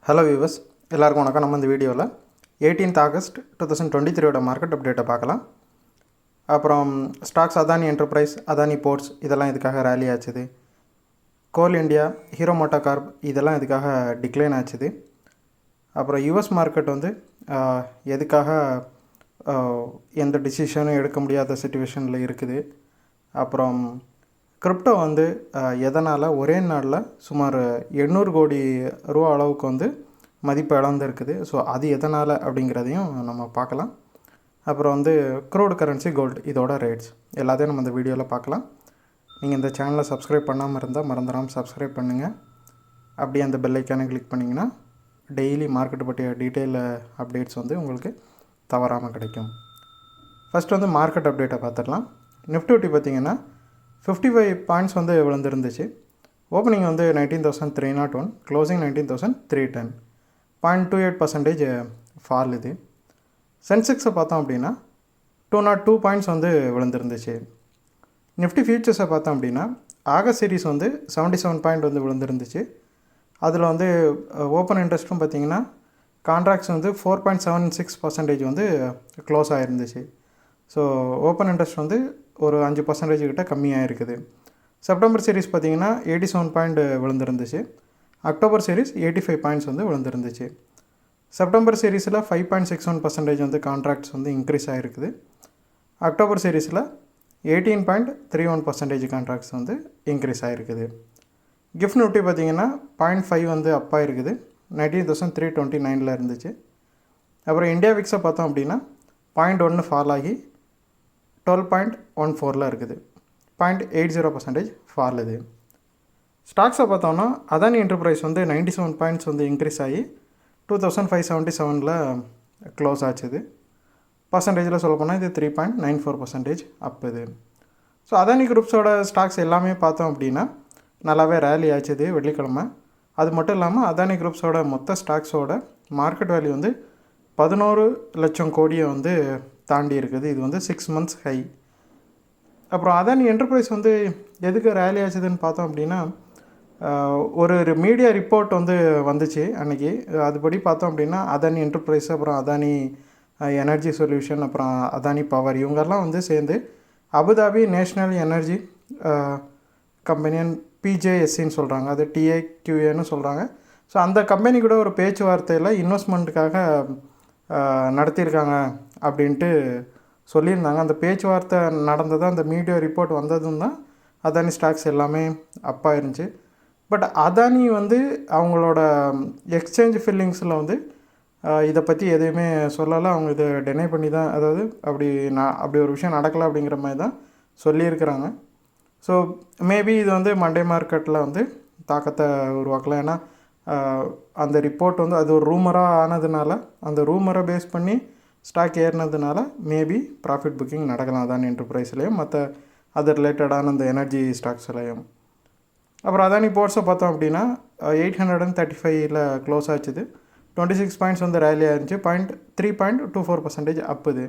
Hello viewers, எல்லாருக்கும் வணக்கம். நம்ம இந்த வீடியோவில் 18th ஆகஸ்ட் 2023 மார்க்கெட் அப்டேட்டை பார்க்கலாம். அப்புறம் stocks Adani Enterprise, Adani Ports இதெல்லாம் இதுக்காக ரேலி ஆச்சுது. கோல் இண்டியா, ஹீரோ மோட்டோகார்ப் இதெல்லாம் இதுக்காக டிக்ளைன் ஆச்சுது. அப்புறம் யூஎஸ் மார்க்கெட் வந்து எதுக்காக எந்த டிசிஷனும் எடுக்க முடியாத சிச்சுவேஷனில் இருக்குது. அப்புறம் கிரிப்டோ வந்து எதனால் ஒரே நாளில் சுமார் 800 கோடி ரூபா அளவுக்கு வந்து மதிப்பு இழந்துருக்குது. ஸோ அது எதனால் அப்படிங்கிறதையும் நம்ம பார்க்கலாம். அப்புறம் வந்து க்ரூட் கரன்சி, கோல்டு இதோட ரேட்ஸ் எல்லாத்தையும் நம்ம இந்த வீடியோவில் பார்க்கலாம். நீங்கள் இந்த சேனலை சப்ஸ்கிரைப் பண்ணாமல் இருந்தால் மறந்துடாமல் சப்ஸ்கிரைப் பண்ணுங்கள். அப்படியே அந்த பெல் ஐக்கானை கிளிக் பண்ணிங்கன்னா டெய்லி மார்க்கெட் பற்றிய டீட்டெயில் அப்டேட்ஸ் வந்து உங்களுக்கு தவறாமல் கிடைக்கும். ஃபஸ்ட் வந்து மார்க்கெட் அப்டேட்டை பார்த்துடலாம். நிஃப்டி பார்த்திங்கன்னா 55 பாயிண்ட்ஸ் வந்து விழுந்துருந்துச்சு. ஓப்பனிங் வந்து 19,301, க்ளோசிங் 19,310, 0.28% ஃபால். இது சென்செக்ஸை பார்த்தோம் அப்படின்னா 202 பாயிண்ட்ஸ் வந்து விழுந்துருந்துச்சு. நிஃப்டி ஃபியூச்சர்ஸை பார்த்தோம் அப்படின்னா ஆகஸ்ட் சீரிஸ் வந்து 77 பாயிண்ட் வந்து விழுந்துருந்துச்சு. அதில் வந்து ஓப்பன் இன்ட்ரெஸ்ட்டும் பார்த்திங்கன்னா கான்ட்ராக்ட்ஸ் வந்து 4.76% வந்து க்ளோஸ் ஆகிருந்துச்சு. ஸோ ஓப்பன் இன்ட்ரெஸ்ட் வந்து ஒரு 5% கிட்ட கம்மியாக இருக்குது. செப்டம்பர் சீரிஸ் பார்த்திங்கன்னா 87 பாயிண்ட் விழுந்துருந்துச்சு. அக்டோபர் சீரிஸ் 85 பாயிண்ட்ஸ் வந்து விழுந்துருந்துச்சு. செப்டம்பர் சீரீஸில் 5.61% வந்து கான்ட்ராக்ட்ஸ் வந்து இன்க்ரீஸ் ஆகிருக்குது. அக்டோபர் சீரீஸில் 18.31% கான்ட்ராக்ட்ஸ் வந்து இன்க்ரீஸ் ஆகிருக்குது. கிஃப்ட் நிஃப்டி பார்த்திங்கன்னா 0.5 வந்து அப் ஆகிருக்குது. 19,329 இருந்துச்சு. அப்புறம் இந்தியா விக்ஸை பார்த்தோம் அப்படின்னா 0.1 ஃபால் ஆகி 12.14 இருக்குது. 0.80% ஃபால். இது ஸ்டாக்ஸை பார்த்தோன்னா அதானி என்டர்பிரைஸ் வந்து 97 பாயிண்ட்ஸ் வந்து இன்க்ரீஸ் ஆகி 2577 க்ளோஸ் ஆச்சுது. பர்சன்டேஜில் சொல்ல போனால் இது 3.94% அப். இது ஸோ அதானி குரூப்ஸோட ஸ்டாக்ஸ் எல்லாமே பார்த்தோம் அப்படின்னா நல்லாவே ரேலி ஆச்சுது வெள்ளிக்கிழமை. அது மட்டும் இல்லாமல் அதானி குரூப்ஸோட மொத்த ஸ்டாக்ஸோட மார்க்கெட் வேல்யூ வந்து 11 லட்சம் கோடியை வந்து தாண்டி இருக்குது. இது வந்து 6 மந்த்ஸ் ஹை. அப்புறம் அதானி என்டர்பிரைஸ் வந்து எதுக்கு ரேலி ஆச்சுதுன்னு பார்த்தோம் அப்படின்னா ஒரு மீடியா ரிப்போர்ட் வந்து வந்துச்சு அன்றைக்கி. அதுபடி பார்த்தோம் அப்படின்னா அதானி என்டர்பிரைஸ், அப்புறம் அதானி எனர்ஜி சொல்யூஷன், அப்புறம் அதானி பவர் இவங்கெல்லாம் வந்து சேர்ந்து அபுதாபி நேஷ்னல் எனர்ஜி கம்பெனியன் பிஜேஎஸ்சின்னு சொல்கிறாங்க, அது டிஏக்யூஏன்னு சொல்கிறாங்க. ஸோ அந்த கம்பெனி கூட ஒரு பேச்சுவார்த்தையில் இன்வெஸ்ட்மெண்ட்டுக்காக நடத்தியிருக்காங்க அப்படின்ட்டு சொல்லியிருந்தாங்க. அந்த பேச்சுவார்த்தை நடந்தது, அந்த மீடியா ரிப்போர்ட் வந்ததும் தான் அதானி ஸ்டாக்ஸ் எல்லாமே அப்பாக இருந்துச்சு. பட் அதானி வந்து அவங்களோட எக்ஸ்சேஞ்ச் ஃபில்லிங்ஸில் வந்து இதை பற்றி எதையுமே சொல்லலை. அவங்க இதை டெனை பண்ணி தான், அதாவது அப்படி ஒரு விஷயம் நடக்கலை அப்படிங்கிற மாதிரி தான் சொல்லியிருக்கிறாங்க. ஸோ மேபி இது வந்து மண்டே மார்க்கெட்டில் வந்து தாக்கத்தை உருவாக்கலாம். ஏன்னா அந்த ரிப்போர்ட் வந்து அது ஒரு ரூமராக ஆனதுனால, அந்த ரூமரை பேஸ் பண்ணி ஸ்டாக் ஏறினதுனால மேபி ப்ராஃபிட் புக்கிங் நடக்கலாம் அதானி என்டர்பிரைஸ்லேயும் மற்ற அது ரிலேட்டடான அந்த எனர்ஜி ஸ்டாக்ஸ்லையும். அப்புறம் அதானி போர்ட்ஸை பார்த்தோம் அப்படின்னா 835 க்ளோஸ் ஆச்சுது. 26 பாயிண்ட்ஸ் வந்து ரேலி ஆயிருந்துச்சு. 3.24% அப்புது.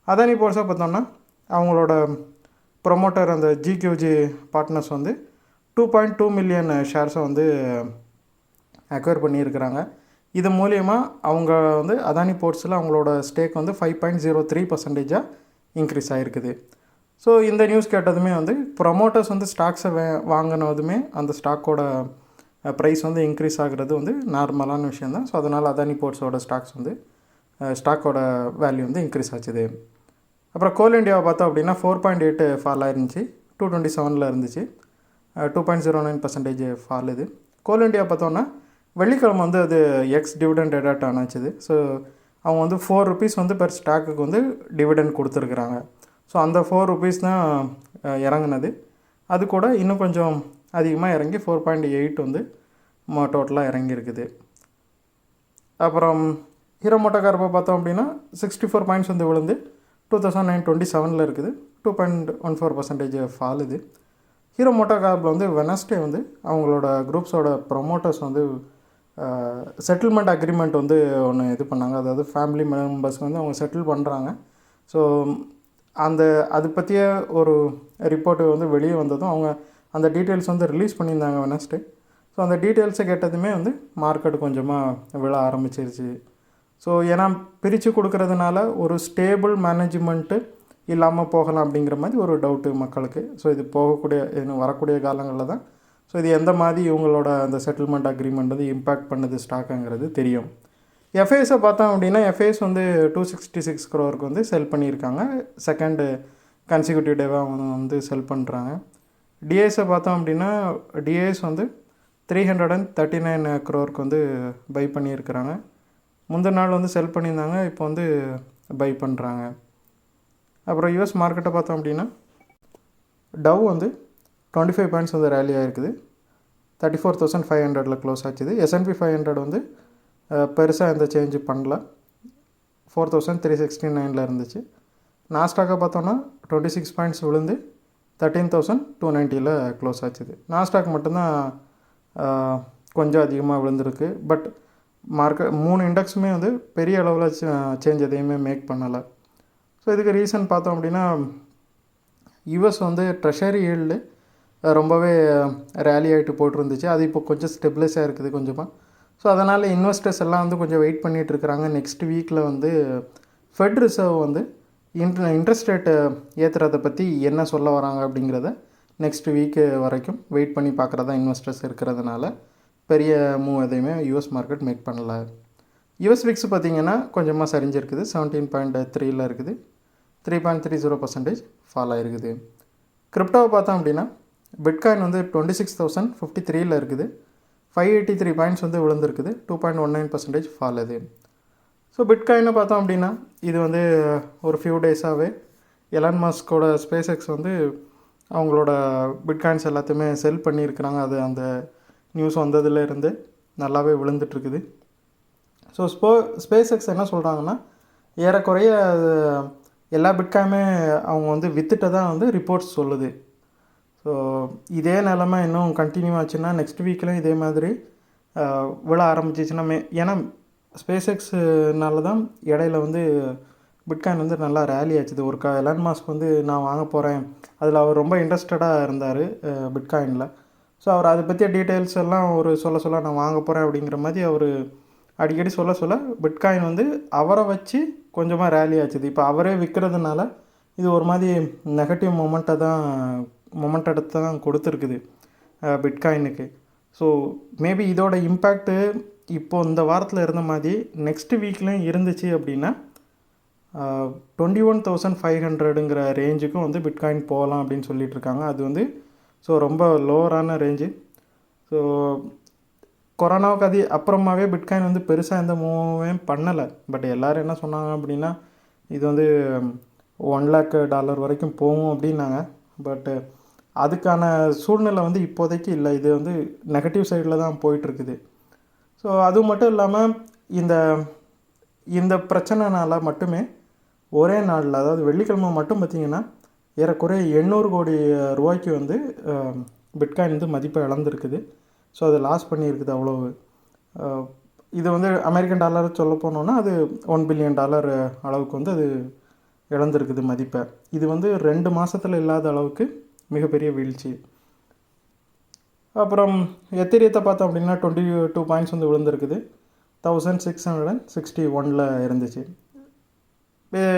அதானி போர்ட்ஸை பார்த்தோம்னா அவங்களோட ப்ரொமோட்டர் அந்த ஜிக்யூஜி பார்ட்னர்ஸ் வந்து 2.2 மில்லியன் ஷேர்ஸை வந்து அக்வயர் பண்ணியிருக்கிறாங்க. இது மூலயமா அவங்க வந்து அதானி போர்ட்ஸில் அவங்களோட ஸ்டேக் வந்து 5.03% இன்க்ரீஸ் ஆகிருக்குது. ஸோ இந்த நியூஸ் கேட்டதுமே வந்து ப்ரொமோட்டர்ஸ் வந்து ஸ்டாக்ஸை வாங்கினதுமே அந்த ஸ்டாக்கோட ப்ரைஸ் வந்து இன்க்ரீஸ் ஆகிறது வந்து நார்மலான விஷயந்தான். ஸோ அதனால் அதானி போர்ட்ஸோட ஸ்டாக்கோட வேல்யூ வந்து இன்க்ரீஸ் ஆச்சுது. அப்புறம் கோல் இண்டியாவை பார்த்தோம் அப்படின்னா 4.8 ஃபால் ஆயிருந்துச்சு. 227 இருந்துச்சு. 2.09% ஃபால். இது கோல் இண்டியா பார்த்தோன்னா வெள்ளிக்கிழமை வந்து அது டிவிடெண்ட் எடாட் ஆனாச்சுது. ஸோ அவங்க வந்து 4 rupees வந்து பெர் ஸ்டாக்குக்கு வந்து டிவிடெண்ட் கொடுத்துருக்குறாங்க. ஸோ அந்த 4 rupees தான் இறங்குனது. அது கூட இன்னும் கொஞ்சம் அதிகமாக இறங்கி 4.8 வந்து டோட்டலாக இறங்கியிருக்குது. அப்புறம் ஹீரோ மோட்டோகார்ப்பை பார்த்தோம் அப்படின்னா 64 பாயிண்ட்ஸ் வந்து விழுந்து 2927 இருக்குது. 2.14% ஃபால். இது ஹீரோ மோட்டோகார்ப்பில் வந்து வெனஸ்டே வந்து அவங்களோட குரூப்ஸோட ப்ரொமோட்டர்ஸ் வந்து செட்டில்மெண்ட் அக்ரிமெண்ட் வந்து ஒன்று இது பண்ணாங்க. அதாவது ஃபேமிலி மெம்பர்ஸ்க்கு வந்து அவங்க செட்டில் பண்ணுறாங்க. ஸோ அது பற்றிய ஒரு ரிப்போர்ட்டு வந்து வெளியே வந்ததும் அவங்க அந்த டீட்டெயில்ஸ் வந்து ரிலீஸ் பண்ணியிருந்தாங்க வெனஸ்டே. ஸோ அந்த டீட்டெயில்ஸை கேட்டதுமே வந்து மார்க்கெட் கொஞ்சமாக விழ ஆரம்பிச்சிருச்சு. ஸோ ஏன்னா பிரித்து கொடுக்கறதுனால ஒரு ஸ்டேபிள் மேனேஜ்மெண்ட்டு இல்லாமல் போகலாம் அப்படிங்கிற மாதிரி ஒரு டவுட்டு மக்களுக்கு. ஸோ இது போகக்கூடிய இன்னும் வரக்கூடிய காலங்களில் தான் ஸோ இது எந்த மாதிரி இவங்களோட அந்த செட்டில்மெண்ட் அக்ரிமெண்ட் வந்து இம்பேக்ட் பண்ணுது ஸ்டாக்குங்கிறது தெரியும். எஃப்ஐஎஸை பார்த்தோம் அப்படின்னா எஃப்ஐஎஸ் வந்து 266 crore வந்து செல் பண்ணியிருக்காங்க. செகண்டு கன்சிக்யூட்டிவ் டேவாக வந்து செல் பண்ணுறாங்க. டிஏஎஸை பார்த்தோம் அப்படின்னா டிஏஎஸ் வந்து 339 crore வந்து பை பண்ணியிருக்கிறாங்க. முந்தின நாள் வந்து செல் பண்ணியிருந்தாங்க, இப்போ வந்து பை பண்ணுறாங்க. அப்புறம் யூஎஸ் மார்க்கெட்டை பார்த்தோம் அப்படின்னா டவ் வந்து 25 பாயிண்ட்ஸ் வந்து ரேலி ஆகிருக்குது. 34,500 க்ளோஸ் ஆச்சுது. S&P 500 வந்து பெருசாக எந்த சேஞ்சு பண்ணல, 4,369 இருந்துச்சு. நாஸ்டாக்கை பார்த்தோன்னா 26 பாயிண்ட்ஸ் விழுந்து 13,290 க்ளோஸ் ஆச்சுது. நாஸ்டாக் மட்டும்தான் கொஞ்சம் அதிகமாக விழுந்திருக்கு. பட் மார்க்கெட் 3 இண்டெக்ஸுமே வந்து பெரிய அளவில் சேஞ்ச் எதையுமே மேக் பண்ணலை. ஸோ இதுக்கு ரீசன் பார்த்தோம் அப்படின்னா யூஎஸ் வந்து ட்ரெஷரி ஈல்டு ரொம்பவே ரேலி ஆகிட்டு போட்டிருந்துச்சு. அது இப்போ கொஞ்சம் ஸ்டெபிலைஸாக இருக்குது கொஞ்சமாக. ஸோ அதனால் இன்வெஸ்டர்ஸ் எல்லாம் வந்து கொஞ்சம் வெயிட் பண்ணிகிட்ருக்குறாங்க. நெக்ஸ்ட் வீக்கில் வந்து ஃபெட் ரிசர்வ் வந்து இன்ட்ரெஸ்ட் ரேட்டு ஏற்றுறதை பற்றி என்ன சொல்ல வராங்க அப்படிங்கிறத நெக்ஸ்ட் வீக்கு வரைக்கும் வெயிட் பண்ணி பார்க்குறதா இன்வெஸ்டர்ஸ் இருக்கிறதுனால பெரிய மூவ் எதையுமே யூஎஸ் மார்க்கெட் மேக் பண்ணலை. யூஎஸ் விக்ஸ் பார்த்திங்கன்னா கொஞ்சமாக சரிஞ்சிருக்குது. 17.3 இருக்குது. 3.30% ஃபால் ஆகிருக்குது. கிரிப்டோவை பார்த்தோம் அப்படின்னா பிட்காயின் வந்து 26,053 இருக்குது. 583 பாயிண்ட்ஸ் வந்து விழுந்திருக்குது. 2.19% ஃபால் அது. ஸோ பிட்காயினை பார்த்தோம் அப்படின்னா இது வந்து ஒரு ஃபியூ டேஸாகவே எலான் மஸ்கோட ஸ்பேஸ் எக்ஸ் வந்து அவங்களோட பிட்காயின்ஸ் எல்லாத்தையுமே செல் பண்ணியிருக்கிறாங்க. அது அந்த நியூஸ் வந்ததுலேருந்து நல்லாவே விழுந்துட்டுருக்குது. ஸோ ஸ்பேஸ் எக்ஸ் என்ன சொல்கிறாங்கன்னா ஏறக்குறைய எல்லா பிட்காயினுமே அவங்க வந்து வித்துட்டதாக வந்து ரிப்போர்ட்ஸ் சொல்லுது. ஸோ இதே நிலமை இன்னும் கண்டினியூ ஆச்சுன்னா நெக்ஸ்ட் வீக்லேயும் இதே மாதிரி விழ ஆரம்பிச்சிச்சுன்னா ஏன்னா ஸ்பேஸ் எக்ஸ்னால தான் இடையில வந்து பிட்காயின் வந்து நல்லா ரேலி ஆச்சுது. ஒரு எலான் மாஸ்க் வந்து நான் வாங்க போகிறேன், அதில் அவர் ரொம்ப இன்ட்ரெஸ்டடாக இருந்தார் பிட்காயினில். ஸோ அவர் அதை பற்றிய டீட்டெயில்ஸ் எல்லாம் ஒரு சொல்ல நான் வாங்க போகிறேன் அப்படிங்கிற மாதிரி அவர் அடிக்கடி சொல்ல பிட்காயின் வந்து அவரை வச்சு கொஞ்சமாக ரேலி ஆச்சுது. இப்போ அவரே விற்கிறதுனால இது ஒரு மாதிரி நெகட்டிவ் மொமெண்டத்தை தான் கொடுத்துருக்குது பிட்காயினுக்கு. ஸோ மேபி இதோட இம்பேக்ட்டு இப்போது இந்த வாரத்தில் இருந்த மாதிரி நெக்ஸ்ட் வீக்லேயும் இருந்துச்சு அப்படின்னா 21,500ங்கிற ரேஞ்சுக்கும் வந்து பிட்காயின் போகலாம் அப்படின்னு சொல்லிகிட்ருக்காங்க. அது வந்து ஸோ ரொம்ப லோவரான ரேஞ்சு. ஸோ கொரோனாவுக்கு அப்புறமாவே பிட்காயின் வந்து பெருசாக எந்த மூவே பண்ணலை. பட் எல்லோரும் என்ன சொன்னாங்க அப்படின்னா இது வந்து $1 lakh வரைக்கும் போகும் அப்படின்னாங்க. பட்டு அதுக்கான சூழ்நிலை வந்து இப்போதைக்கு இல்லை. இது வந்து நெகட்டிவ் சைடில் தான் போயிட்டுருக்குது. ஸோ அது மட்டும் இல்லாமல் இந்த பிரச்சனைனால மட்டுமே ஒரே நாளில், அதாவது வெள்ளிக்கிழமை மட்டும் பார்த்திங்கன்னா ஏறக்குறைய 800 கோடி ரூபாய்க்கு வந்து பிட்காயின் வந்து மதிப்பை இழந்திருக்குது. ஸோ அது லாஸ் பண்ணியிருக்குது அவ்வளோ. இது வந்து அமெரிக்கன் டாலர் சொல்ல போனோன்னா அது $1 பில்லியன் அளவுக்கு வந்து அது இழந்திருக்குது மதிப்பை. இது வந்து 2 மாதத்தில் இல்லாத அளவுக்கு மிகப்பெரிய வீழ்ச்சி. அப்புறம் எத்திரியத்தை பார்த்தோம் அப்படின்னா 22 பாயிண்ட்ஸ் வந்து விழுந்திருக்குது. 1661 இருந்துச்சு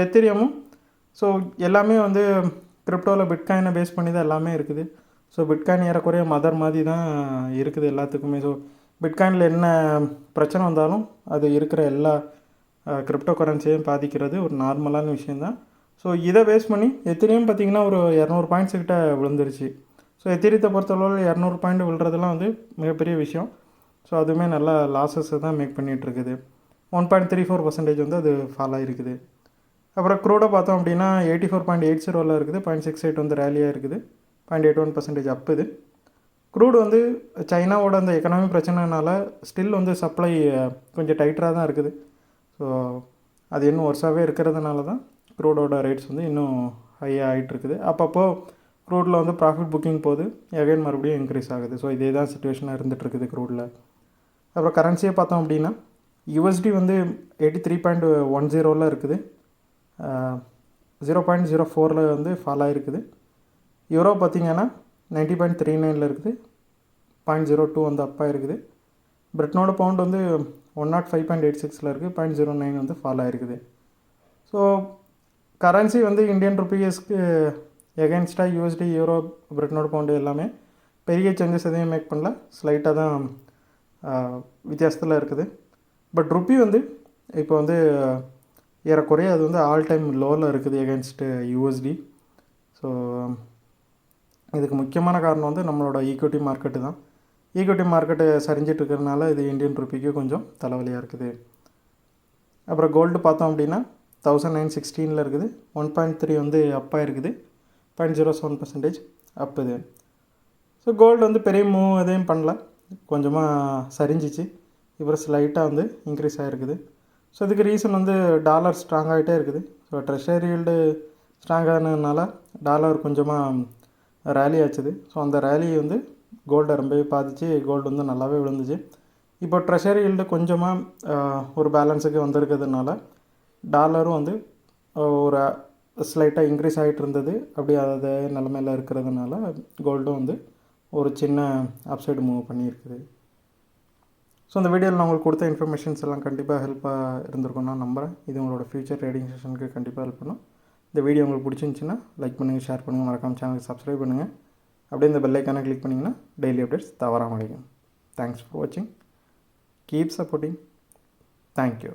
எத்திரியமும். ஸோ எல்லாமே வந்து கிரிப்டோவில் பிட்காயினை பேஸ் பண்ணி தான் எல்லாமே இருக்குது. ஸோ பிட்காயின் ஏறக்குறைய மதர் மாதிரி தான் இருக்குது எல்லாத்துக்குமே. ஸோ பிட்காயினில் என்ன பிரச்சனை வந்தாலும் அது இருக்கிற எல்லா கிரிப்டோ கரன்சியையும் பாதிக்கிறது ஒரு நார்மலான விஷயந்தான். ஸோ இதை பேஸ் பண்ணி எத்திரியம் பார்த்திங்கன்னா ஒரு 200 பாயிண்ட்ஸ் கிட்ட விழுந்துருச்சு. ஸோ எத்திரியத்தை பொறுத்தளவில் 200 பாயிண்ட் விழுறதுலாம் வந்து மிகப்பெரிய விஷயம். ஸோ அதுவுமே நல்லா லாஸஸை தான் மேக் பண்ணிகிட்ருக்குது. 1.34% வந்து அது ஃபால் ஆகிருக்குது. அப்புறம் க்ரூடை பார்த்தோம் அப்படின்னா 84.80 இருக்குது. 0.68 வந்து ரேலியாக இருக்குது. 0.81% அப்புது. க்ரூடு வந்து சைனாவோட அந்த எக்கனாமி பிரச்சனைனால ஸ்டில் வந்து சப்ளை கொஞ்சம் டைட்டராக தான் இருக்குது. ஸோ அது இன்னும் வருஷாகவே இருக்கிறதுனால தான் க்ரூடோட ரேட்ஸ் வந்து இன்னும் ஹையாக ஆகிட்டுருக்குது. அப்பப்போ க்ரூடில் வந்து ப்ராஃபிட் புக்கிங் போது எகைன் மறுபடியும் இன்க்ரீஸ் ஆகுது. ஸோ இதே தான் சுச்சுவேஷனாக இருந்துகிட்ருக்குது க்ரூடில். அப்புறம் கரன்சியை பார்த்தோம் அப்படின்னா யூஎஸ்டி வந்து 83.10 இருக்குது. 0.04 வந்து ஃபால் ஆகிருக்குது. யூரோ பார்த்திங்கன்னா 90.39 இருக்குது. 0.02 வந்து அப்பாக இருக்குது. பிரிட்டனோட பவுண்ட் வந்து 105.86 இருக்குது. 0.09 வந்து ஃபால் ஆகிருக்குது. ஸோ கரன்சி வந்து இந்தியன் ருப்பீஸ்க்கு எகென்ஸ்டாக யூஎஸ்டி, யூரோ, பிரிட்டனோட பவுண்டு எல்லாமே பெரிய சேஞ்சஸ் எதையும் மேக் பண்ணல. ஸ்லைட்டாக தான் வித்தியாசத்தில் இருக்குது. பட் ருப்பி வந்து இப்போ வந்து ஏறக்குறைய அது வந்து ஆல் டைம் லோவில் இருக்குது எகென்ஸ்ட்டு யூஎஸ்டி. ஸோ இதுக்கு முக்கியமான காரணம் வந்து நம்மளோட ஈக்விட்டி மார்க்கெட்டு தான். ஈக்விட்டி மார்க்கெட்டு சரிஞ்சிட்டு இருக்கிறதுனால இது இந்தியன் ருப்பிக்கு கொஞ்சம் தலைவலியாக இருக்குது. அப்புறம் கோல்டு பார்த்தோம் அப்படின்னா 1916 இருக்குது. 1.3 வந்து அப்பாக இருக்குது. 0.07% அப் இது. ஸோ கோல்டு வந்து பெரிய மூவ் எதையும் பண்ணல, கொஞ்சமாக சரிஞ்சிச்சு. இப்போ ஸ்லைட்டாக வந்து இன்க்ரீஸ் ஆகிருக்குது. ஸோ இதுக்கு ரீசன் வந்து டாலர் ஸ்ட்ராங் ஆகிட்டே இருக்குது. ஸோ ட்ரெஷரி ஈல்டு ஸ்ட்ராங் ஆனதுனால டாலர் கொஞ்சமாக ரேலி ஆச்சுது. ஸோ அந்த ரேலி வந்து கோல்டை ரொம்பவே பாதிச்சு கோல்டு வந்து நல்லாவே விழுந்துச்சு. இப்போ ட்ரெஷரி ஈல்டு கொஞ்சமாக ஒரு பேலன்ஸுக்கு வந்திருக்கிறதுனால டாலரும் வந்து ஒரு ஸ்லைட்டாக இன்க்ரீஸ் ஆகிட்டு இருந்தது. அப்படி அதே நிலமையில் இருக்கிறதுனால கோல்டும் வந்து ஒரு சின்ன அப்சைடு மூவ் பண்ணியிருக்குது. ஸோ இந்த வீடியோவில் நான் உங்களுக்கு கொடுத்த இன்ஃபர்மேஷன்ஸ் எல்லாம் கண்டிப்பாக ஹெல்ப்பாக இருந்திருக்கும் நான் நம்புகிறேன். இது உங்களோட ஃபியூச்சர் ட்ரேடிங் செஷனுக்கு கண்டிப்பாக ஹெல்ப் பண்ணும். இந்த வீடியோ உங்களுக்கு பிடிச்சிருந்துச்சின்னா லைக் பண்ணுங்கள், ஷேர் பண்ணுங்கள், மறக்காமல் சேனலுக்கு சப்ஸ்கிரைப் பண்ணுங்கள். அப்படியே இந்த பெல் ஐக்கானை கிளிக் பண்ணிங்கன்னா டெய்லி அப்டேட்ஸ் தவறாமல் கிடைக்கும். தேங்க்ஸ் ஃபார் வாட்சிங். Keep supporting. தேங்க்யூ.